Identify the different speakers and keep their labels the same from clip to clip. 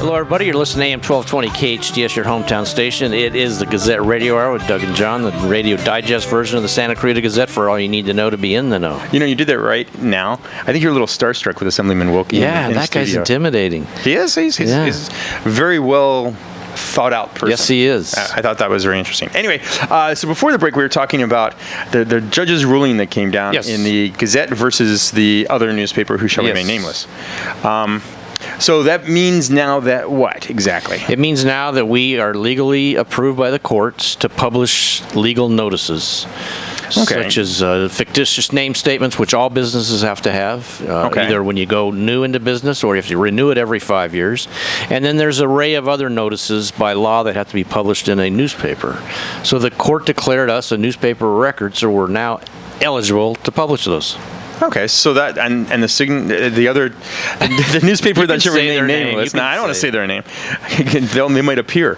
Speaker 1: Hello, everybody. You're listening to AM-1220 KHTS, your hometown station. It is the Gazette Radio Hour with Doug and John, the radio digest version of the Santa Clarita Gazette for all you need to know to be in the know.
Speaker 2: You know, you did that right now. I think you're a little starstruck with Assemblyman Wilkie.
Speaker 1: Yeah,
Speaker 2: in
Speaker 1: that
Speaker 2: studio.
Speaker 1: guy's intimidating.
Speaker 2: He is. He's very well thought out person.
Speaker 1: Yes, he is.
Speaker 2: I thought that was very interesting. Anyway, so before the break, we were talking about the judge's ruling that came down in the Gazette versus the other newspaper who shall remain nameless. So that means now that what exactly?
Speaker 1: It means now that we are legally approved by the courts to publish legal notices. Such as fictitious name statements, which all businesses have to have, either when you go new into business or you have to renew it every 5 years. And then there's an array of other notices by law that have to be published in a newspaper. So the court declared us a newspaper of record, so we're now eligible to publish those.
Speaker 2: Okay, so that and the newspaper that should remain nameless. Now I don't want to say their name; they might appear.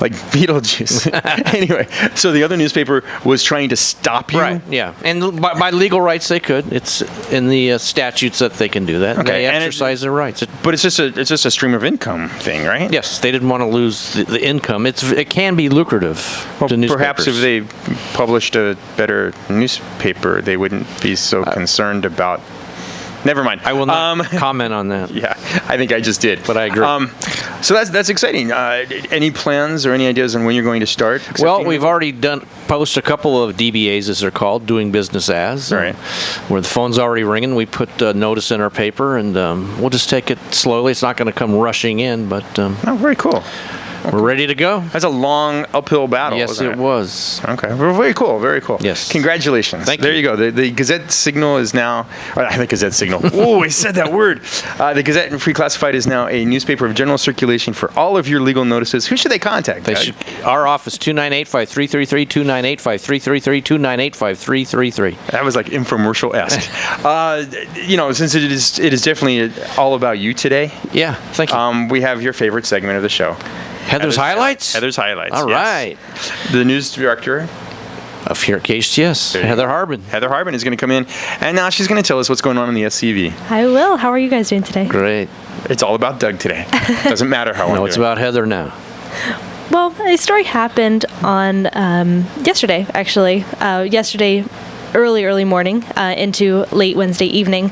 Speaker 2: Like Beetlejuice. Anyway, so the other newspaper was trying to stop you?
Speaker 1: Right, yeah. And by legal rights, they could. It's in the statutes that they can do that. Okay. They exercise their rights.
Speaker 2: But it's just a stream of income thing, right?
Speaker 1: Yes, they didn't want to lose the income. It can be lucrative to newspapers.
Speaker 2: Perhaps if they published a better newspaper, they wouldn't be so concerned about... Never mind.
Speaker 1: I will not comment on that.
Speaker 2: Yeah, I think I just did.
Speaker 1: But I agree.
Speaker 2: So that's exciting. Any plans or any ideas on when you're going to start?
Speaker 1: Well, we've already published a couple of DBAs, as they're called, doing business as.
Speaker 2: Right.
Speaker 1: Where the phone's already ringing. We put a notice in our paper, and we'll just take it slowly. It's not going to come rushing in, but...
Speaker 2: very cool.
Speaker 1: We're ready to go.
Speaker 2: That's a long uphill battle.
Speaker 1: Yes, it was.
Speaker 2: Okay. Very cool. Very cool.
Speaker 1: Yes.
Speaker 2: Congratulations.
Speaker 1: Thank you.
Speaker 2: There you go. The Gazette Signal is now... the Gazette Signal. Oh, I said that word. The Gazette Free Classified is now a newspaper of general circulation for all of your legal notices. Who should they contact?
Speaker 1: Our office, 298-5333, 298-5333, 298-5333.
Speaker 2: That was like infomercial-esque. Since it is definitely all about you today.
Speaker 1: Yeah, thank you.
Speaker 2: We have your favorite segment of the show.
Speaker 1: Heather's Highlights?
Speaker 2: Heather's Highlights.
Speaker 1: All right.
Speaker 2: The news director
Speaker 1: of here at KHTS, Heather Harbin.
Speaker 2: Heather Harbin is going to come in, and now she's going to tell us what's going on in the SCV.
Speaker 3: I will. How are you guys doing today?
Speaker 1: Great.
Speaker 2: It's all about Doug today. Doesn't matter how I'm doing.
Speaker 1: No, it's about Heather now.
Speaker 3: Well, a story happened on yesterday, actually. Yesterday, early morning into late Wednesday evening.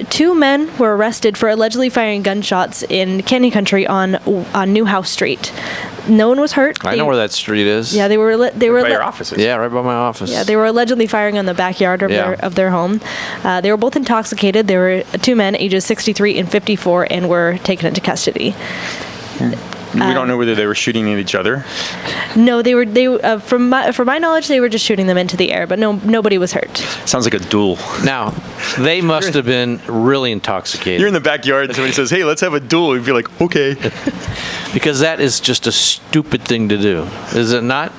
Speaker 3: Two men were arrested for allegedly firing gunshots in Canyon Country on Newhouse Street. No one was hurt.
Speaker 1: I know where that street is.
Speaker 3: Yeah, they were
Speaker 2: right by your offices.
Speaker 1: Yeah, right by my office.
Speaker 3: Yeah, they were allegedly firing on the backyard of their home. They were both intoxicated. They were two men, ages 63 and 54, and were taken into custody.
Speaker 2: We don't know whether they were shooting at each other.
Speaker 3: No, they were. From my knowledge, they were just shooting them into the air, but nobody was hurt.
Speaker 2: Sounds like a duel.
Speaker 1: Now, they must have been really intoxicated.
Speaker 2: You're in the backyard, and somebody says, "Hey, let's have a duel." You'd be like, "Okay,"
Speaker 1: because that is just a stupid thing to do, is it not?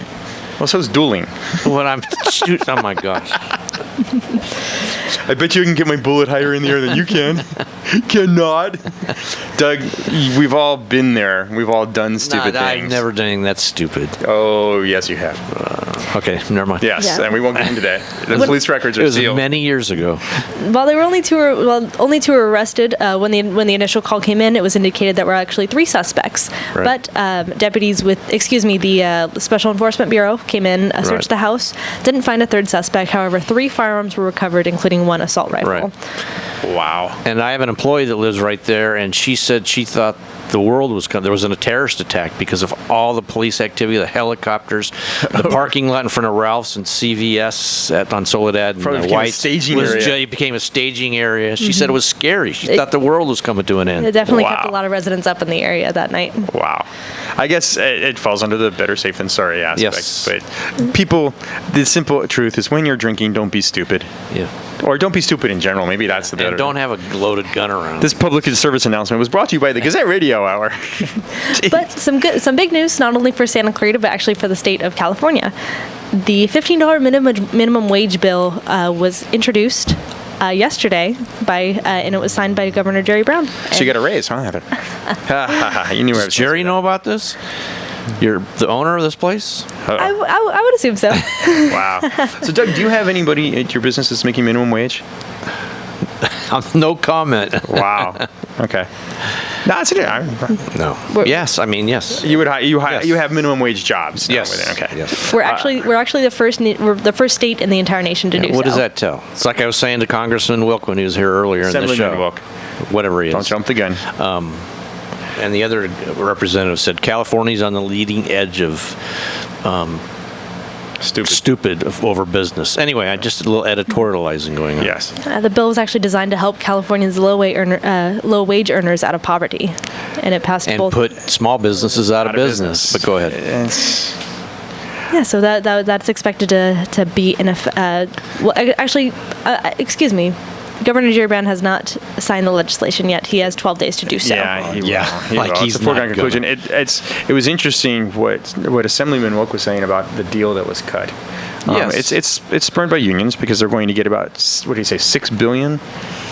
Speaker 2: Well, so is dueling.
Speaker 1: When I'm shooting, oh my gosh.
Speaker 2: I bet you can get my bullet higher in the air than you can. Cannot. Doug, we've all been there. We've all done stupid things.
Speaker 1: I've never done anything that stupid.
Speaker 2: Oh, yes, you have.
Speaker 1: Okay, never mind.
Speaker 2: Yes, and we won't get into that. The police records are sealed.
Speaker 1: It was many years ago.
Speaker 3: Well, there were only two were arrested. When the initial call came in, it was indicated that were actually three suspects. Right. But deputies the Special Enforcement Bureau came in, searched the house, didn't find a third suspect. However, 3 firearms were recovered, including 1 assault rifle.
Speaker 1: Right.
Speaker 2: Wow.
Speaker 1: And I have an employee that lives right there, and she said she thought the world was coming. There was a terrorist attack because of all the police activity, the helicopters, the parking lot in front of Ralph's and CVS on Soledad and White. It became a staging area. She said it was scary. She thought the world was coming to an end.
Speaker 3: It definitely kept a lot of residents up in the area that night.
Speaker 2: Wow. I guess it falls under the better safe than sorry aspect.
Speaker 1: Yes.
Speaker 2: But people, the simple truth is when you're drinking, don't be stupid.
Speaker 1: Yeah.
Speaker 2: Or don't be stupid in general. Maybe that's the better.
Speaker 1: And don't have a loaded gun around.
Speaker 2: This public service announcement was brought to you by the Gazette Radio Hour.
Speaker 3: But some big news, not only for Santa Clarita, but actually for the state of California. The $15 minimum wage bill was introduced yesterday and it was signed by Governor Jerry Brown.
Speaker 2: So you got a raise, huh, Heather? You knew
Speaker 1: Does Jerry know about this? You're the owner of this place?
Speaker 3: I would assume so.
Speaker 2: Wow. So, Doug, do you have anybody at your business that's making minimum wage?
Speaker 1: No comment.
Speaker 2: Wow. Okay. No, it's
Speaker 1: No. Yes, I mean, yes.
Speaker 2: You have minimum wage jobs.
Speaker 1: Yes.
Speaker 2: Okay.
Speaker 1: Yes.
Speaker 3: We're actually the first state in the entire nation to do so.
Speaker 1: What does that tell? It's like I was saying to Congressman Wilk when he was here earlier in the show.
Speaker 2: Wilk.
Speaker 1: Whatever he is.
Speaker 2: Don't jump the gun.
Speaker 1: And the other representative said California's on the leading edge of stupid over business. Anyway, just a little editorializing going on.
Speaker 2: Yes.
Speaker 3: The bill was actually designed to help California's low wage earners out of poverty, and it passed
Speaker 1: and
Speaker 3: both.
Speaker 1: put small businesses out of business. But go ahead.
Speaker 3: Yeah, so that's expected to be in excuse me. Governor Jerry Brown has not signed the legislation yet. He has 12 days to do so.
Speaker 2: Yeah, he will.
Speaker 1: He's
Speaker 2: it's a foregone conclusion. It was interesting what Assemblyman Wilk was saying about the deal that was cut.
Speaker 1: Yes.
Speaker 2: It's spurned by unions because they're going to get about, what did he say, $6 billion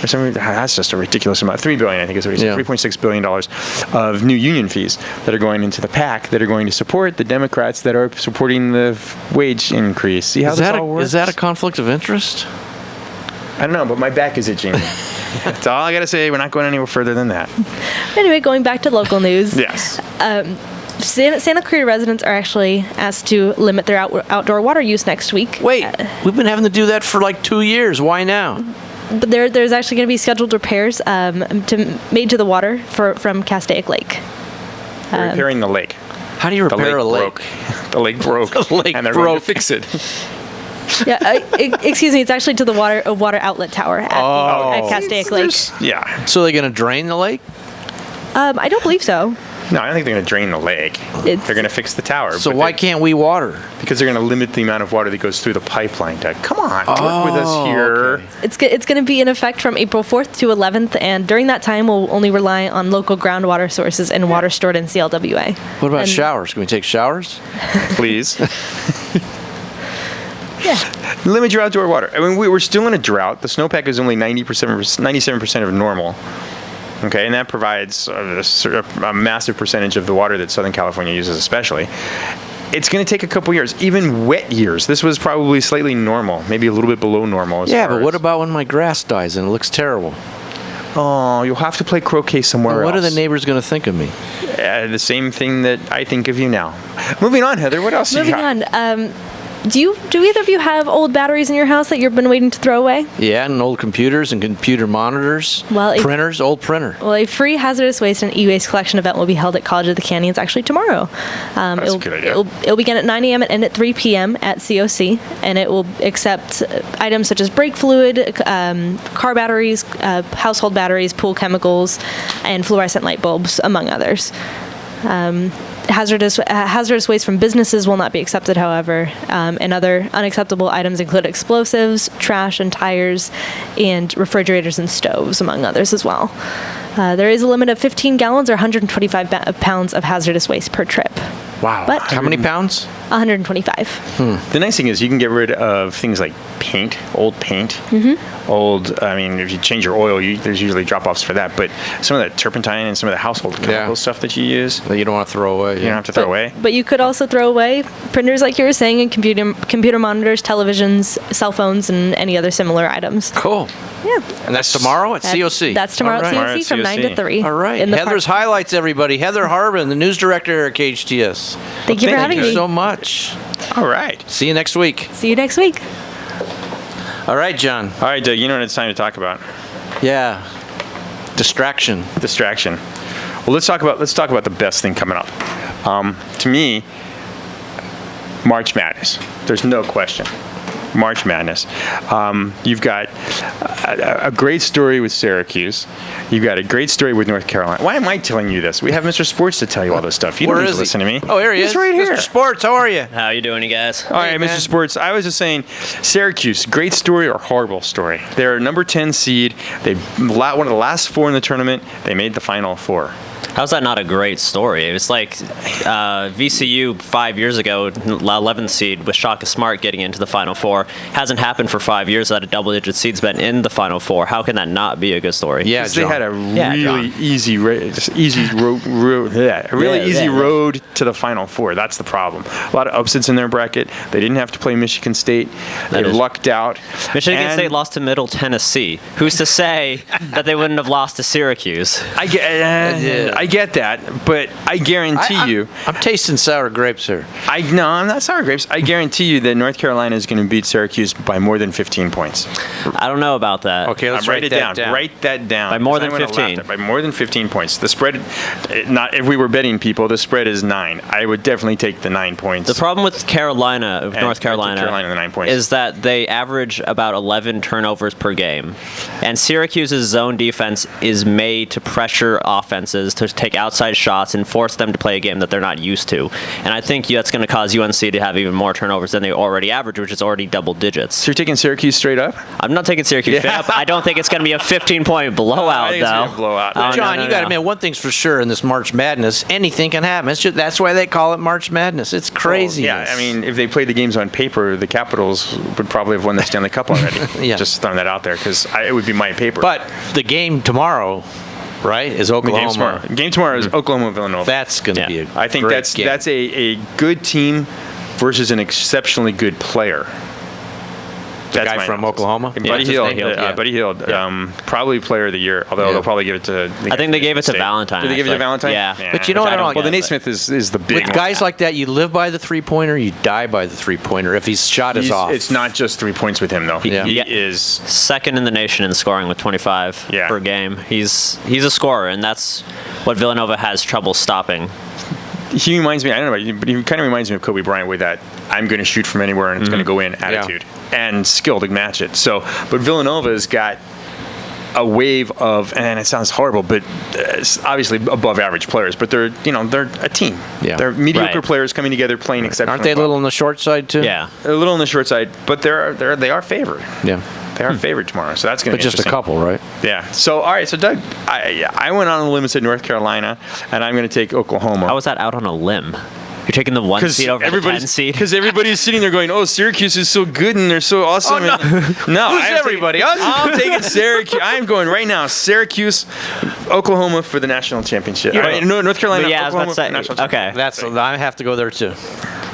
Speaker 2: or something? That's just a ridiculous amount. $3 billion, I think is what he said. $3.6 billion of new union fees that are going into the PAC that are going to support the Democrats that are supporting the wage increase. See how this all works?
Speaker 1: Is that a conflict of interest?
Speaker 2: I don't know, but my back is itching. That's all I got to say. We're not going anywhere further than that.
Speaker 3: Anyway, going back to local news.
Speaker 2: Yes.
Speaker 3: Santa Clarita residents are actually asked to limit their outdoor water use next week.
Speaker 1: Wait, we've been having to do that for like 2 years. Why now?
Speaker 3: But there's actually going to be scheduled repairs made to the water from Castaic Lake.
Speaker 2: Repairing the lake.
Speaker 1: How do you repair a lake?
Speaker 2: The lake broke.
Speaker 1: The lake
Speaker 2: and they're
Speaker 1: broke.
Speaker 2: going to fix it.
Speaker 3: Yeah, excuse me. It's actually to the water outlet tower at Castaic Lake.
Speaker 2: Yeah.
Speaker 1: So they're going to drain the lake?
Speaker 3: I don't believe so.
Speaker 2: No, I don't think they're going to drain the lake. They're going to fix the tower.
Speaker 1: So why can't we water?
Speaker 2: Because they're going to limit the amount of water that goes through the pipeline. Come on, work with us here.
Speaker 3: Okay. It's going to be in effect from April 4th to 11th, and during that time, we'll only rely on local groundwater sources and water stored in CLWA.
Speaker 1: What about showers? Can we take showers?
Speaker 2: Please.
Speaker 3: Yeah.
Speaker 2: Limit your outdoor water. I mean, we're still in a drought. The snowpack is only 97% of normal. Okay, and that provides a massive percentage of the water that Southern California uses especially. It's going to take a couple years, even wet years. This was probably slightly normal, maybe a little bit below normal.
Speaker 1: But what about when my grass dies and it looks terrible?
Speaker 2: Oh, you'll have to play croquet somewhere else.
Speaker 1: What are the neighbors going to think of me?
Speaker 2: The same thing that I think of you now. Moving on, Heather, what else you got?
Speaker 3: Moving on. Do either of you have old batteries in your house that you've been waiting to throw away?
Speaker 1: Yeah, and old computers and computer monitors, printers, old printer.
Speaker 3: Well, a free hazardous waste and e-waste collection event will be held at College of the Canyons actually tomorrow.
Speaker 2: That's a good idea.
Speaker 3: It'll begin at 9 a.m. and end at 3 p.m. at COC, and it will accept items such as brake fluid, car batteries, household batteries, pool chemicals, and fluorescent light bulbs, among others. Hazardous waste from businesses will not be accepted, however, and other unacceptable items include explosives, trash and tires, and refrigerators and stoves, among others as well. There is a limit of 15 gallons or 125 pounds of hazardous waste per trip.
Speaker 2: Wow.
Speaker 3: But
Speaker 1: how many pounds?
Speaker 3: 125.
Speaker 2: The nice thing is you can get rid of things like paint, old paint, if you change your oil, there's usually drop-offs for that, but some of that turpentine and some of the household chemical stuff that you use.
Speaker 1: That you don't want to throw away.
Speaker 2: You don't have to throw away.
Speaker 3: But you could also throw away printers, like you were saying, and computer monitors, televisions, cell phones, and any other similar items.
Speaker 1: Cool.
Speaker 3: Yeah.
Speaker 1: And that's tomorrow at COC?
Speaker 3: That's tomorrow at COC from 9 to 3.
Speaker 1: All right. Heather's highlights, everybody. Heather Harbin, the news director at KHTS.
Speaker 3: Thank you for having me.
Speaker 1: Thank you so much.
Speaker 2: All right.
Speaker 1: See you next week.
Speaker 3: See you next week.
Speaker 1: All right, John.
Speaker 2: All right, Doug, you know what it's time to talk about.
Speaker 1: Yeah. Distraction.
Speaker 2: Well, let's talk about the best thing coming up. To me, March Madness. There's no question. March Madness. You've got a great story with Syracuse. You've got a great story with North Carolina. Why am I telling you this? We have Mr. Sports to tell you all this stuff. You don't need to listen to me.
Speaker 1: Oh, here he is.
Speaker 2: He's right here.
Speaker 1: Mr. Sports, how are you?
Speaker 4: How you doing, you guys?
Speaker 2: All right, Mr. Sports. I was just saying, Syracuse, great story or horrible story? They're a number 10 seed. One of the last four in the tournament. They made the Final Four.
Speaker 4: How's that not a great story? It's like VCU 5 years ago, 11th seed with Shaka Smart getting into the Final Four. Hasn't happened for 5 years that a double-digit seed's been in the Final Four. How can that not be a good story?
Speaker 2: Yeah, they had a really easy road to the Final Four. That's the problem. A lot of upsets in their bracket. They didn't have to play Michigan State. They lucked out.
Speaker 4: Michigan State lost to Middle Tennessee. Who's to say that they wouldn't have lost to Syracuse?
Speaker 2: I get that, but I guarantee you...
Speaker 1: I'm tasting sour grapes here.
Speaker 2: No, I'm not sour grapes. I guarantee you that North Carolina is going to beat Syracuse by more than 15 points.
Speaker 4: I don't know about that.
Speaker 1: Okay, let's write it down.
Speaker 2: Write that down.
Speaker 4: By more than 15.
Speaker 2: By more than 15 points. The spread, if we were betting people, the spread is 9. I would definitely take the 9 points.
Speaker 4: The problem with North Carolina,
Speaker 2: the 9 points.
Speaker 4: is that they average about 11 turnovers per game. And Syracuse's zone defense is made to pressure offenses, to take outside shots and force them to play a game that they're not used to. And I think that's going to cause UNC to have even more turnovers than they already average, which is already double digits.
Speaker 2: So you're taking Syracuse straight up?
Speaker 4: I'm not taking Syracuse straight up. I don't think it's going to be a 15-point blowout,
Speaker 2: I think it's going to be a blowout.
Speaker 1: John, you got to admit, one thing's for sure in this March Madness, anything can happen. That's why they call it March Madness. It's crazy.
Speaker 2: Yeah, I mean, if they played the games on paper, the Capitals would probably have won the Stanley Cup already.
Speaker 1: Yeah.
Speaker 2: Just throwing that out there, because it would be my paper.
Speaker 1: But the game tomorrow, right, is Oklahoma.
Speaker 2: The game tomorrow is Oklahoma-Villanova.
Speaker 1: That's going to be a
Speaker 2: I think
Speaker 1: great game.
Speaker 2: that's a good team versus an exceptionally good player.
Speaker 1: The guy from Oklahoma?
Speaker 2: Buddy Hield. Buddy Hield. Probably player of the year, although they'll probably give it to...
Speaker 4: I think they gave it to Valentine.
Speaker 2: Did they give it to Valentine?
Speaker 4: Yeah.
Speaker 1: But you know what?
Speaker 2: Well, the Naismith is the big
Speaker 1: With
Speaker 2: one.
Speaker 1: guys like that, you live by the three-pointer, you die by the three-pointer if his shot is off.
Speaker 2: It's not just 3 points with him, though. He is...
Speaker 4: second in the nation in scoring with 25 per game. He's a scorer, and that's what Villanova has trouble stopping.
Speaker 2: He reminds me, I don't know about you, but he kind of reminds me of Kobe Bryant with that I'm going to shoot from anywhere and it's going to go in attitude and skill to match it. So, but Villanova's got a wave of, and it sounds horrible, but obviously above average players, but they're a team.
Speaker 1: Yeah.
Speaker 2: They're mediocre players coming together playing exceptionally.
Speaker 1: Aren't they a little on the short side too?
Speaker 4: Yeah.
Speaker 2: They're a little on the short side, but they are favored.
Speaker 1: Yeah.
Speaker 2: They are favored tomorrow, so that's going to be interesting.
Speaker 1: But just a couple, right?
Speaker 2: Yeah. So, all right. So, Doug, I went on a limb and said North Carolina, and I'm going to take Oklahoma.
Speaker 4: How was that out on a limb? You're taking the 1 seed over the 10 seed?
Speaker 2: Because everybody's sitting there going, oh, Syracuse is so good and they're so awesome.
Speaker 1: Oh, no. Who's everybody?
Speaker 2: I'm taking Syracuse. I'm going right now. Syracuse, Oklahoma for the national championship. North Carolina, Oklahoma for the national championship.
Speaker 4: Okay.
Speaker 1: I have to go there too.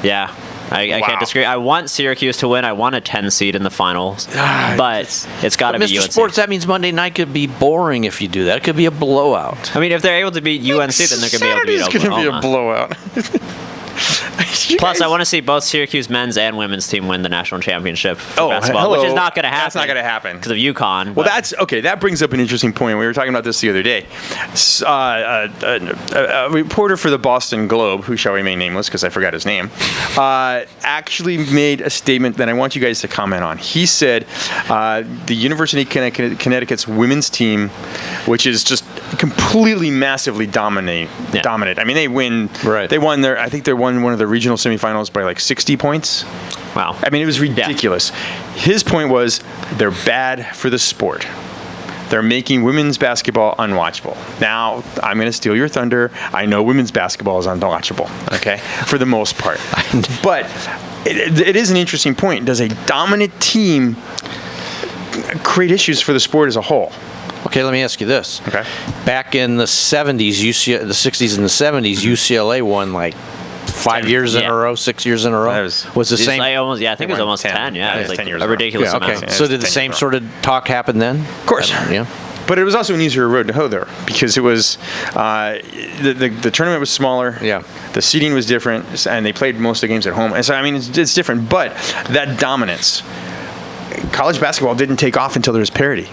Speaker 4: Yeah. I can't disagree. I want Syracuse to win. I want a 10 seed in the finals, but it's got to be UNC.
Speaker 1: Mr. Sports, that means Monday night could be boring if you do that. It could be a blowout.
Speaker 4: I mean, if they're able to beat UNC, then they're going to be able to beat Oklahoma.
Speaker 2: Saturday's going to be a blowout.
Speaker 4: Plus, I want to see both Syracuse men's and women's team win the national championship for basketball, which is not going to happen.
Speaker 2: That's not going to happen
Speaker 4: because of UConn.
Speaker 2: Well, that's okay. That brings up an interesting point. We were talking about this the other day. A reporter for the Boston Globe, who shall remain nameless because I forgot his name, actually made a statement that I want you guys to comment on. He said the University of Connecticut's women's team, which is just completely massively dominant. I mean, they win.
Speaker 1: Right.
Speaker 2: They won I think they won one of the regional semifinals by like 60 points.
Speaker 4: Wow.
Speaker 2: I mean, it was ridiculous. Yeah. His point was they're bad for the sport. They're making women's basketball unwatchable. Now, I'm going to steal your thunder. I know women's basketball is unwatchable, okay, for the most part. But it is an interesting point. Does a dominant team create issues for the sport as a whole?
Speaker 1: Okay, let me ask you this.
Speaker 2: Okay.
Speaker 1: Back in the 70s, the 60s and the 70s, UCLA won like 5 years in a row, 6 years in a row. Was the same?
Speaker 4: I think it was almost 10. Yeah, it was like 10 years a ridiculous amount.
Speaker 1: Okay. So did the same sort of talk happen then?
Speaker 2: Of course.
Speaker 1: Yeah.
Speaker 2: But it was also an easier road to hoe there because it was the tournament was smaller.
Speaker 1: Yeah.
Speaker 2: The seating was different, and they played most of the games at home. And so I mean, it's different. But that dominance, college basketball didn't take off until there was parity.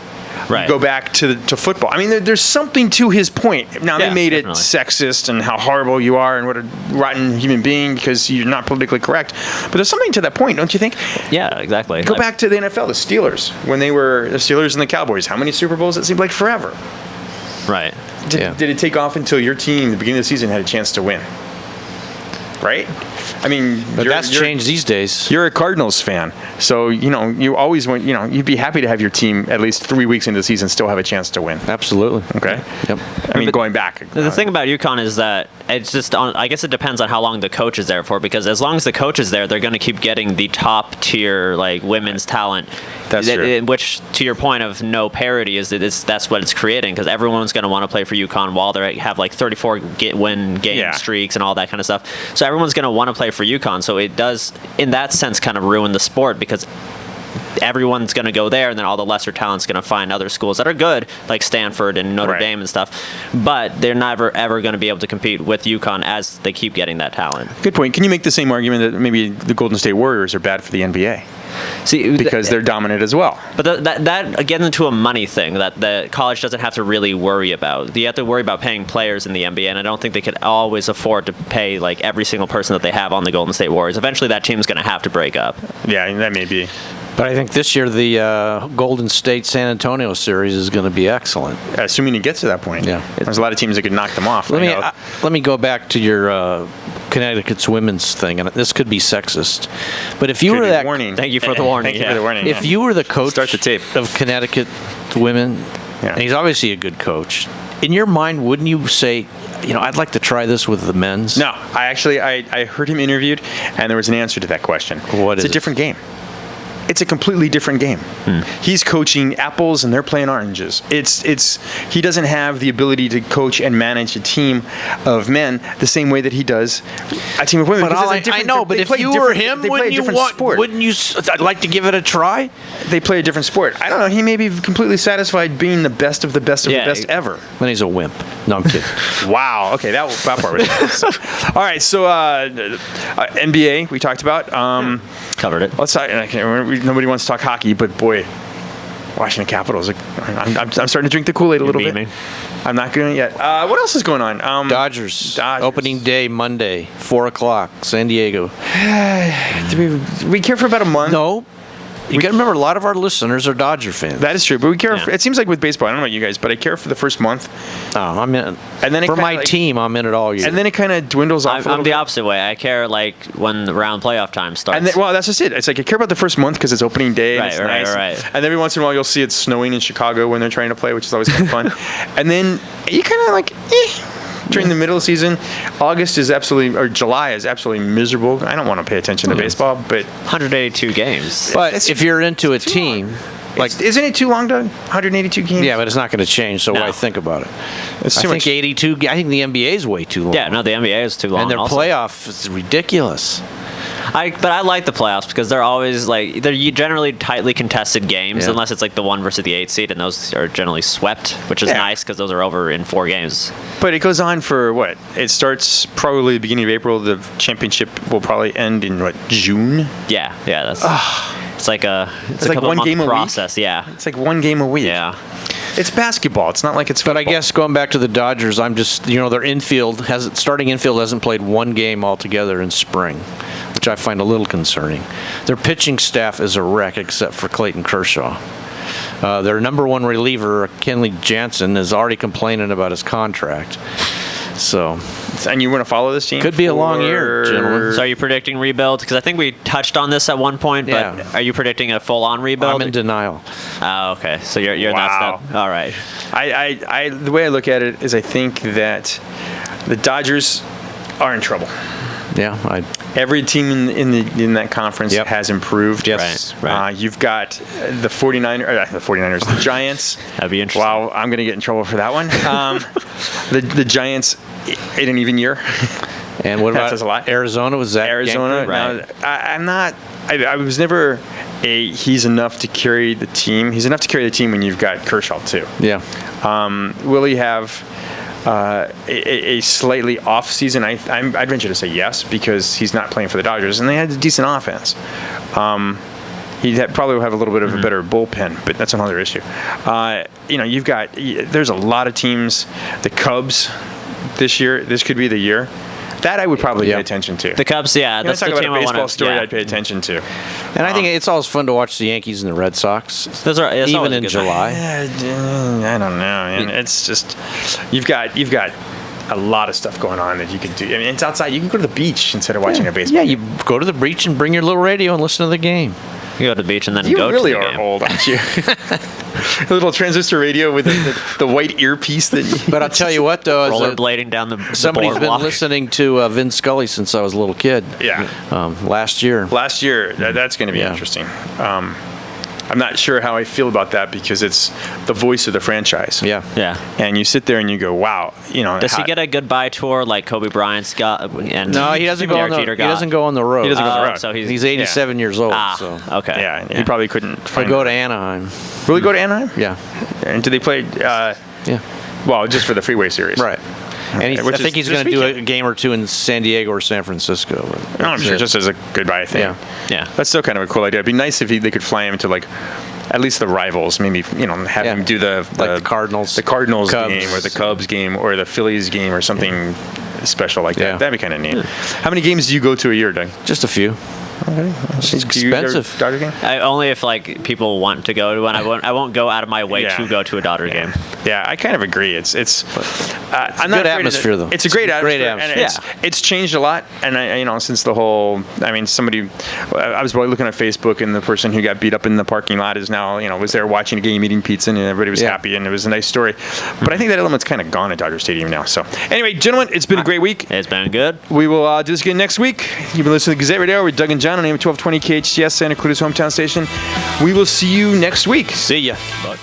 Speaker 4: Right.
Speaker 2: Go back to football. I mean, there's something to his point. Now, they made it sexist and how horrible you are and what a rotten human being because you're not politically correct. But there's something to that point, don't you think?
Speaker 4: Yeah, exactly.
Speaker 2: Go back to the NFL, the Steelers, when they were the Steelers and the Cowboys. How many Super Bowls? It seemed like forever.
Speaker 4: Right.
Speaker 2: Did it take off until your team, at the beginning of the season, had a chance to win? right? I mean,
Speaker 1: but that's changed these days.
Speaker 2: You're a Cardinals fan, so you always want you'd be happy to have your team at least 3 weeks into the season still have a chance to win.
Speaker 1: Absolutely.
Speaker 2: Okay.
Speaker 1: Yep.
Speaker 2: I mean, going back.
Speaker 4: The thing about UConn is that it's just I guess it depends on how long the coach is there for, because as long as the coach is there, they're going to keep getting the top tier women's talent.
Speaker 2: That's true.
Speaker 4: Which, to your point of no parity, that's what it's creating, because everyone's going to want to play for UConn while they have 34 win game streaks and all that kind of stuff. So everyone's going to want to play for UConn. So it does, in that sense, kind of ruin the sport, because everyone's going to go there, and then all the lesser talent's going to find other schools that are good, like Stanford and Notre Dame and stuff, but they're never ever going to be able to compete with UConn as they keep getting that talent.
Speaker 2: Good point. Can you make the same argument that maybe the Golden State Warriors are bad for the NBA?
Speaker 4: See,
Speaker 2: because they're dominant as well.
Speaker 4: But that gets into a money thing that the college doesn't have to really worry about. You have to worry about paying players in the NBA, and I don't think they could always afford to pay every single person that they have on the Golden State Warriors. Eventually, that team's going to have to break up.
Speaker 2: Yeah, that may be.
Speaker 1: But I think this year the Golden State San Antonio series is going to be excellent.
Speaker 2: Assuming it gets to that point.
Speaker 1: Yeah.
Speaker 2: There's a lot of teams that could knock them off.
Speaker 1: Let me go back to your Connecticut's women's thing, and this could be sexist. But if you were that...
Speaker 2: Warning.
Speaker 4: Thank you for the warning.
Speaker 2: Thank you for the warning.
Speaker 1: If you were the coach
Speaker 2: Start the tape.
Speaker 1: of Connecticut women, and he's obviously a good coach, in your mind, wouldn't you say, I'd like to try this with the men's?
Speaker 2: No. I heard him interviewed, and there was an answer to that question. It's a different game. It's a completely different game. He's coaching apples and they're playing oranges. He doesn't have the ability to coach and manage a team of men the same way that he does a team of women.
Speaker 1: But I know, but if you were him, wouldn't you I'd like to give it a try?
Speaker 2: They play a different sport. I don't know. He may be completely satisfied being the best of the best of the best ever.
Speaker 1: Then he's a wimp. No, I'm kidding.
Speaker 2: Wow. Okay, that part was. All right. So NBA we talked about.
Speaker 4: Covered it.
Speaker 2: Let's talk. Nobody wants to talk hockey, but boy, Washington Capitals. I'm starting to drink the Kool-Aid a little bit. I'm not doing it yet. What else is going on?
Speaker 1: Dodgers. Opening day Monday, 4:00, San Diego.
Speaker 2: Do we care for about a month?
Speaker 1: No. You got to remember, a lot of our listeners are Dodger fans.
Speaker 2: That is true, but we care. It seems like with baseball, I don't know about you guys, but I care for the first month.
Speaker 1: Oh, I'm in.
Speaker 2: And then
Speaker 1: for my team, I'm in it all year.
Speaker 2: And then it kind of dwindles off.
Speaker 4: I'm the opposite way. I care when the round playoff time starts.
Speaker 2: And then, that's just it. It's I care about the first month because it's opening day. And it's nice.
Speaker 4: Right.
Speaker 2: And every once in a while, you'll see it snowing in Chicago when they're trying to play, which is always kind of fun. And then you kind of during the middle of the season, July is absolutely miserable. I don't want to pay attention to baseball, but
Speaker 4: 182 games.
Speaker 1: But if you're into a team,
Speaker 2: isn't it too long, Doug? 182 games.
Speaker 1: Yeah, but it's not going to change. So why think about it? I think 82. I think the NBA is way too long.
Speaker 4: Yeah, no, the NBA is too long.
Speaker 1: And their playoff is ridiculous.
Speaker 4: But I like the playoffs because they're always they're generally tightly contested games, unless it's the 1 versus the 8 seed, and those are generally swept, which is nice because those are over in 4 games.
Speaker 2: But it goes on for what? It starts probably the beginning of April. The championship will probably end in June.
Speaker 4: Yeah, that's. It's like a
Speaker 2: one game
Speaker 4: process.
Speaker 2: A week?
Speaker 4: Yeah,
Speaker 2: it's like one game a week.
Speaker 4: Yeah.
Speaker 2: It's basketball. It's not like it's football.
Speaker 1: But I guess going back to the Dodgers, I'm just, their starting infield hasn't played one game altogether in spring, which I find a little concerning. Their pitching staff is a wreck except for Clayton Kershaw. Their number one reliever, Kenley Jansen, is already complaining about his contract. So,
Speaker 2: and you want to follow this team?
Speaker 1: Could be a long year, gentlemen.
Speaker 4: So are you predicting rebuild? Because I think we touched on this at one point, but are you predicting a full-on rebuild?
Speaker 1: I'm in denial.
Speaker 4: Oh, okay. So you're that step. All right.
Speaker 2: I the way I look at it is I think that the Dodgers are in trouble.
Speaker 1: Yeah,
Speaker 2: every team in that conference has improved.
Speaker 1: Yes,
Speaker 2: right. You've got the 49ers, the Giants.
Speaker 4: That'd be interesting.
Speaker 2: Wow, I'm going to get in trouble for that one. The Giants in an even year.
Speaker 1: And what about
Speaker 2: says a lot.
Speaker 1: Arizona? Was that
Speaker 2: Arizona?
Speaker 4: Right.
Speaker 2: I was never he's enough to carry the team. He's enough to carry the team when you've got Kershaw too.
Speaker 1: Yeah.
Speaker 2: Will he have a slightly off season? I'd venture to say yes, because he's not playing for the Dodgers and they had a decent offense. He'd probably have a little bit of a better bullpen, but that's another issue. There's a lot of teams. The Cubs this year, this could be the year. That I would probably pay attention to.
Speaker 4: The Cubs, that's the team
Speaker 2: a baseball
Speaker 4: I want
Speaker 2: story I'd pay attention to.
Speaker 1: And I think it's always fun to watch the Yankees and the Red Sox.
Speaker 4: Those are
Speaker 1: even in July.
Speaker 2: I don't know. And it's just you've got a lot of stuff going on that you could do. I mean, it's outside. You can go to the beach instead of watching a baseball.
Speaker 1: Yeah, you go to the beach and bring your little radio and listen to the game.
Speaker 4: You go to the beach and then
Speaker 2: You
Speaker 4: go
Speaker 2: really
Speaker 4: to the
Speaker 2: are
Speaker 4: game.
Speaker 2: old, aren't you? A little transistor radio with the white earpiece that you...
Speaker 1: But I'll tell you what, though,
Speaker 4: Rollerblading down the
Speaker 1: somebody's been
Speaker 4: boardwalk.
Speaker 1: listening to Vin Scully since I was a little kid.
Speaker 2: Yeah.
Speaker 1: Last year.
Speaker 2: Last year, that's going to be interesting. I'm not sure how I feel about that because it's the voice of the franchise.
Speaker 1: Yeah.
Speaker 4: Yeah.
Speaker 2: And you sit there and you go, wow, you know.
Speaker 4: Does he get a goodbye tour like Kobe Bryant's got? And
Speaker 1: No, he doesn't go on the. He doesn't go on the road.
Speaker 2: He doesn't go on the road.
Speaker 4: So
Speaker 1: He's 87 years old. So
Speaker 4: okay.
Speaker 2: Yeah, he probably couldn't
Speaker 1: I
Speaker 2: find
Speaker 1: go to Anaheim.
Speaker 2: Really go to Anaheim?
Speaker 1: Yeah.
Speaker 2: And do they play,
Speaker 1: Yeah.
Speaker 2: well, just for the Freeway Series?
Speaker 1: Right. And
Speaker 2: Which
Speaker 1: I think
Speaker 2: is
Speaker 1: he's going to
Speaker 2: this
Speaker 1: do
Speaker 2: weekend.
Speaker 1: a game or two in San Diego or San Francisco.
Speaker 2: No, I'm sure just as a goodbye thing.
Speaker 1: Yeah.
Speaker 4: Yeah.
Speaker 2: That's still kind of a cool idea. It'd be nice if they could fly him to like at least the rivals. Maybe have him do the
Speaker 1: Cardinals,
Speaker 2: Cubs
Speaker 1: Cubs.
Speaker 2: game or the Cubs game or the Phillies game or something special like that.
Speaker 1: Yeah.
Speaker 2: That'd be kind of neat. How many games do you go to a year, Doug?
Speaker 1: Just a few. It's expensive.
Speaker 2: Dodger game?
Speaker 4: Only if like people want to go to one. I won't go out of my way to go to a Dodger game.
Speaker 2: Yeah, I kind of agree. It's I'm not
Speaker 1: good
Speaker 2: afraid of
Speaker 1: atmosphere,
Speaker 2: it.
Speaker 1: though.
Speaker 2: It's a great atmosphere.
Speaker 1: atmosphere.
Speaker 2: And it's changed a lot. And since the whole, I was looking at Facebook, and the person who got beat up in the parking lot is now, was there watching a game, eating pizza, and everybody was happy, and it was a nice story. But I think that element's kind of gone at Dodger Stadium now. So anyway, gentlemen, it's been a great week.
Speaker 4: It's been good.
Speaker 2: We will do this again next week. You've been listening to Gazette Radio Hour with Doug and John on AM-1220 KHTS, Santa Cruz hometown station. We will see you next week.
Speaker 1: See ya.
Speaker 4: Bye.